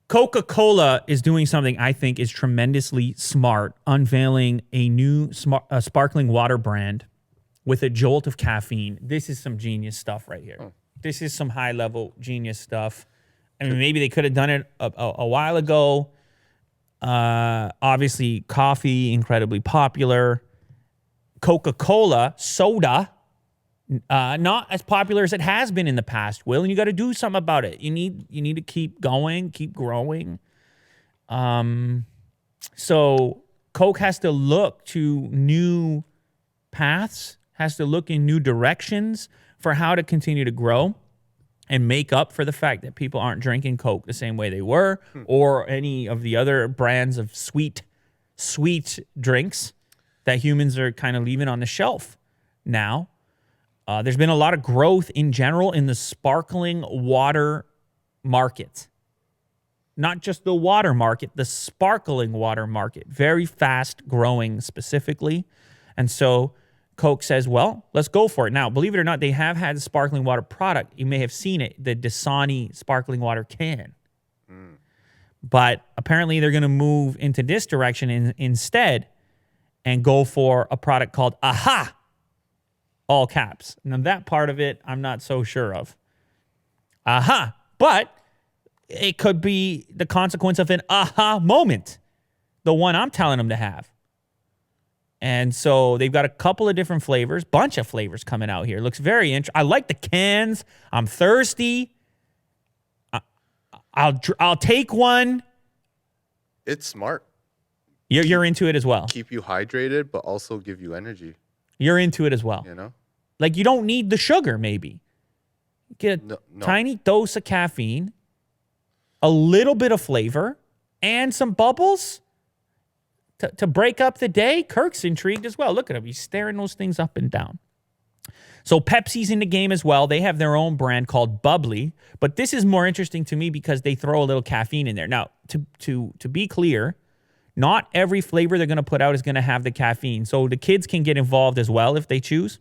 Coca-Cola is doing something I think is tremendously smart, unveiling a new sparkling water brand with a jolt of caffeine. This is some genius stuff right here. This is some high-level genius stuff. I mean, maybe they could have done it a while ago. Obviously, coffee, incredibly popular. Coca-Cola, soda, not as popular as it has been in the past, Will, and you got to do something about it. You need to keep going, keep growing. So Coke has to look to new paths, has to look in new directions for how to continue to grow and make up for the fact that people aren't drinking Coke the same way they were, or any of the other brands of sweet drinks that humans are kind of leaving on the shelf now. There's been a lot of growth in general in the sparkling water market. Not just the water market, the sparkling water market. Very fast growing specifically. And so Coke says, well, let's go for it. Now, believe it or not, they have had a sparkling water product. You may have seen it, the Dasani sparkling water can. But apparently they're going to move into this direction instead and go for a product called AHA. All caps. Now, that part of it, I'm not so sure of. Aha. But it could be the consequence of an aha moment. The one I'm telling them to have. And so they've got a couple of different flavors, bunch of flavors coming out here. Looks very interesting. I like the cans. I'm thirsty. I'll take one. It's smart. You're into it as well. Keep you hydrated, but also give you energy. You're into it as well. You know? Like, you don't need the sugar, maybe. Get a tiny dose of caffeine, a little bit of flavor, and some bubbles to break up the day. Kirk's intrigued as well. Look at him. He's staring those things up and down. So Pepsi's in the game as well. They have their own brand called Bubbly. But this is more interesting to me because they throw a little caffeine in there. Now, to be clear, not every flavor they're going to put out is going to have the caffeine. So the kids can get involved as well if they choose.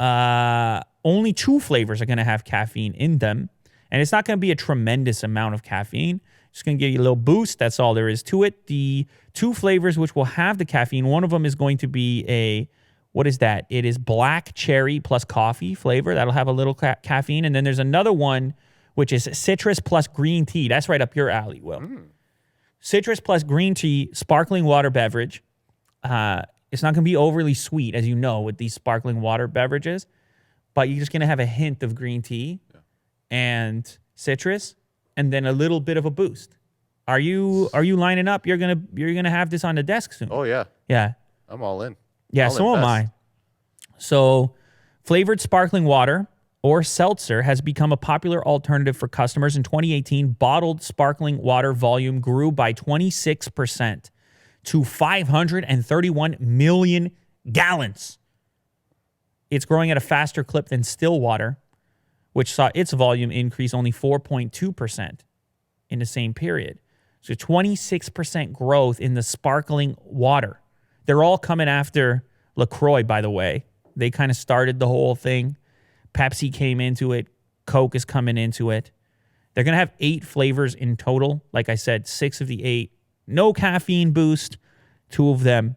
Only 2 flavors are going to have caffeine in them. And it's not going to be a tremendous amount of caffeine. It's going to give you a little boost. That's all there is to it. The 2 flavors which will have the caffeine, one of them is going to be what is that? It is black cherry plus coffee flavor. That'll have a little caffeine. And then there's another one which is citrus plus green tea. That's right up your alley, Will. Citrus plus green tea, sparkling water beverage. It's not going to be overly sweet, as you know, with these sparkling water beverages. But you're just going to have a hint of green tea and citrus, and then a little bit of a boost. Are you lining up? You're gonna have this on the desk soon. Oh yeah. Yeah. I'm all in. Yeah, so am I. So, flavored sparkling water or seltzer has become a popular alternative for customers. In 2018, bottled sparkling water volume grew by 26% to 531 million gallons. It's growing at a faster clip than still water, which saw its volume increase only 4.2% in the same period. So 26% growth in the sparkling water. They're all coming after LaCroix, by the way. They kind of started the whole thing. Pepsi came into it. Coke is coming into it. They're going to have 8 flavors in total. Like I said, 6 of the 8. No caffeine boost. 2 of them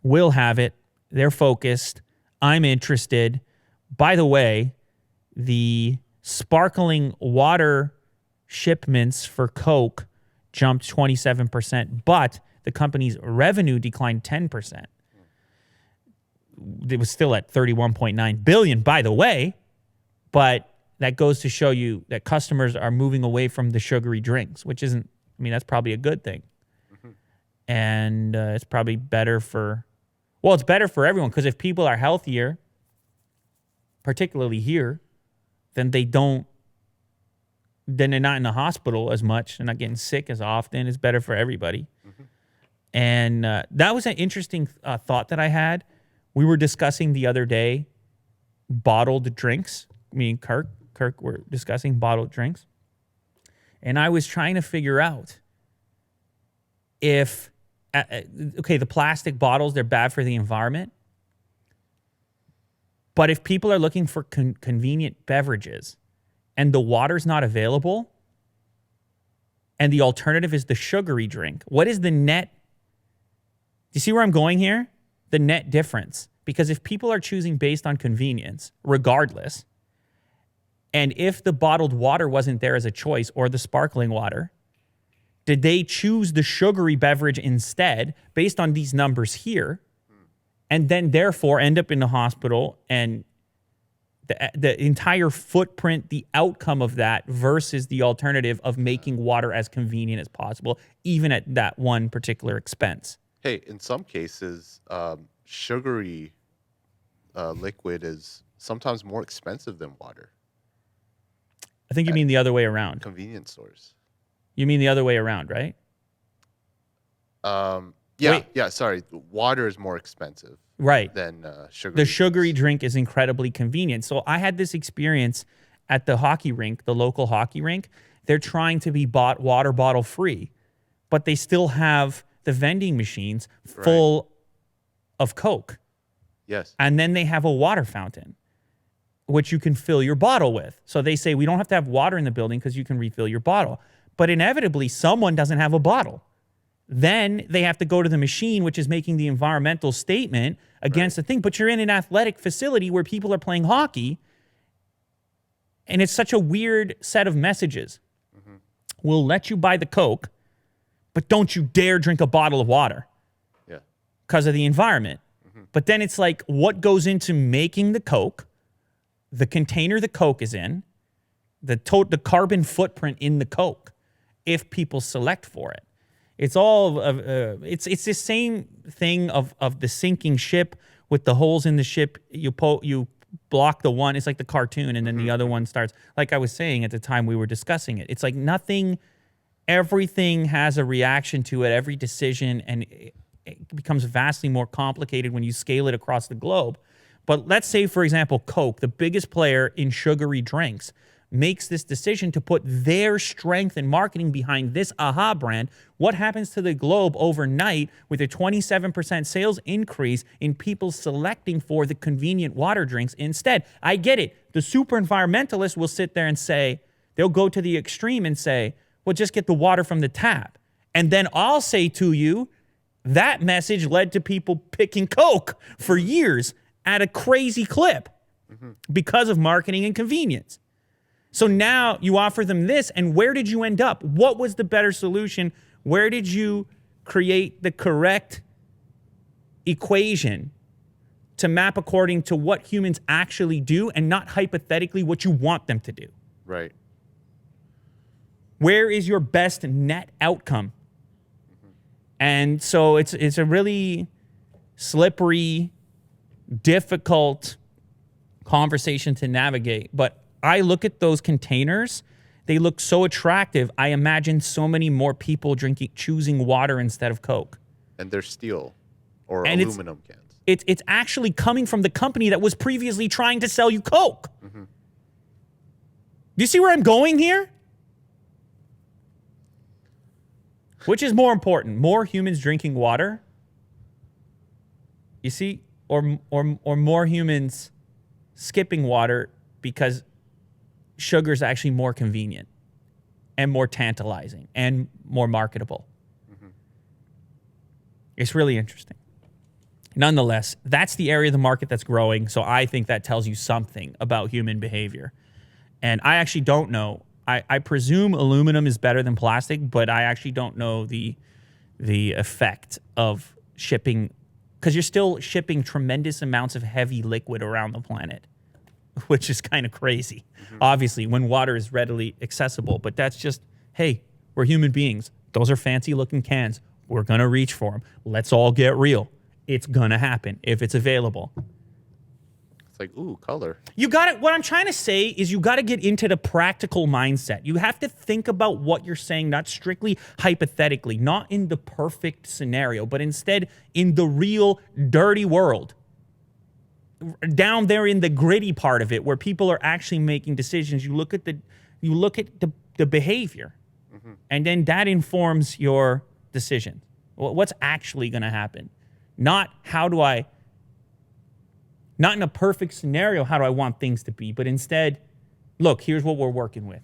will have it. They're focused. I'm interested. By the way, the sparkling water shipments for Coke jumped 27%, but the company's revenue declined 10%. It was still at $31.9 billion, by the way, but that goes to show you that customers are moving away from the sugary drinks, which isn't, I mean, that's probably a good thing. And it's probably better for, well, it's better for everyone, because if people are healthier, particularly here, then they're not in the hospital as much. They're not getting sick as often. It's better for everybody. And that was an interesting thought that I had. We were discussing the other day bottled drinks. Me and Kirk were discussing bottled drinks. And I was trying to figure out if, the plastic bottles, they're bad for the environment. But if people are looking for convenient beverages and the water's not available, and the alternative is the sugary drink. What is the net? Do you see where I'm going here? The net difference. Because if people are choosing based on convenience, regardless, and if the bottled water wasn't there as a choice or the sparkling water, did they choose the sugary beverage instead based on these numbers here, and then therefore end up in the hospital, and the entire footprint, the outcome of that versus the alternative of making water as convenient as possible, even at that one particular expense? Hey, in some cases, sugary liquid is sometimes more expensive than water. I think you mean the other way around. Convenience stores. You mean the other way around, right? Yeah. Sorry, water is more expensive, right, than sugar. The sugary drink is incredibly convenient. So I had this experience at the hockey rink, the local hockey rink. They're trying to be water bottle free, but they still have the vending machines full of Coke. Yes. And then they have a water fountain, which you can fill your bottle with. So they say, we don't have to have water in the building because you can refill your bottle. But inevitably, someone doesn't have a bottle. Then they have to go to the machine, which is making the environmental statement against the thing. But you're in an athletic facility where people are playing hockey, and it's such a weird set of messages. We'll let you buy the Coke, but don't you dare drink a bottle of water because of the environment. But then it's like, what goes into making the Coke, the container the Coke is in, the carbon footprint in the Coke, if people select for it. It's all it's the same thing of the sinking ship with the holes in the ship. You block the one, it's like the cartoon, and then the other one starts. Like I was saying at the time we were discussing it, it's like everything has a reaction to it, every decision, and it becomes vastly more complicated when you scale it across the globe. But let's say, for example, Coke, the biggest player in sugary drinks, makes this decision to put their strength and marketing behind this AHA brand. What happens to the globe overnight with a 27% sales increase in people selecting for the convenient water drinks instead? I get it. The super environmentalists will sit there and say, they'll go to the extreme and say, well, just get the water from the tap. And then I'll say to you, that message led to people picking Coke for years at a crazy clip because of marketing and convenience. So now you offer them this, and where did you end up? What was the better solution? Where did you create the correct equation to map according to what humans actually do and not hypothetically what you want them to do? Right. Where is your best net outcome? And so it's a really slippery, difficult conversation to navigate. But I look at those containers, they look so attractive. I imagine so many more people choosing water instead of Coke. And they're steel or And aluminum cans. It's actually coming from the company that was previously trying to sell you Coke. Do you see where I'm going here? Which is more important, more humans drinking water? You see, or more humans skipping water because sugar is actually more convenient and more tantalizing and more marketable. It's really interesting. Nonetheless, that's the area of the market that's growing. So I think that tells you something about human behavior. And I actually don't know. I presume aluminum is better than plastic, but I actually don't know the effect of shipping, because you're still shipping tremendous amounts of heavy liquid around the planet, which is kind of crazy, obviously, when water is readily accessible. But that's just, hey, we're human beings. Those are fancy looking cans. We're going to reach for them. Let's all get real. It's going to happen if it's available. It's like, ooh, color. You got it. What I'm trying to say is you got to get into the practical mindset. You have to think about what you're saying, not strictly hypothetically, not in the perfect scenario, but instead in the real dirty world. Down there in the gritty part of it, where people are actually making decisions, you look at the behavior, and then that informs your decision. What's actually going to happen? Not in a perfect scenario, how do I want things to be, but instead, look, here's what we're working with.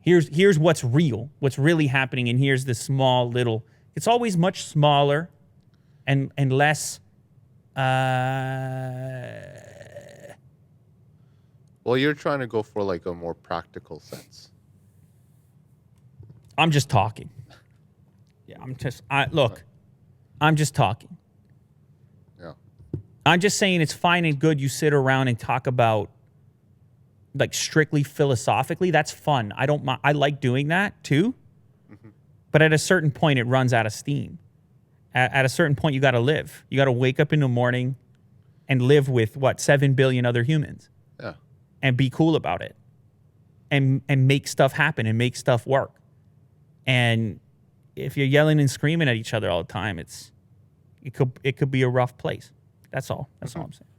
Here's what's real, what's really happening, and here's the small little. It's always much smaller, and less. Well, you're trying to go for like a more practical sense. I'm just talking. Yeah, look. I'm just talking. Yeah. I'm just saying it's fine and good you sit around and talk about like strictly philosophically. That's fun. I like doing that too. Mm-hmm. But at a certain point it runs out of steam. At a certain point you got to live. You got to wake up in the morning and live with 7 billion other humans. Yeah. And be cool about it. And make stuff happen and make stuff work. And if you're yelling and screaming at each other all the time, it could be a rough place. That's all. That's all I'm saying.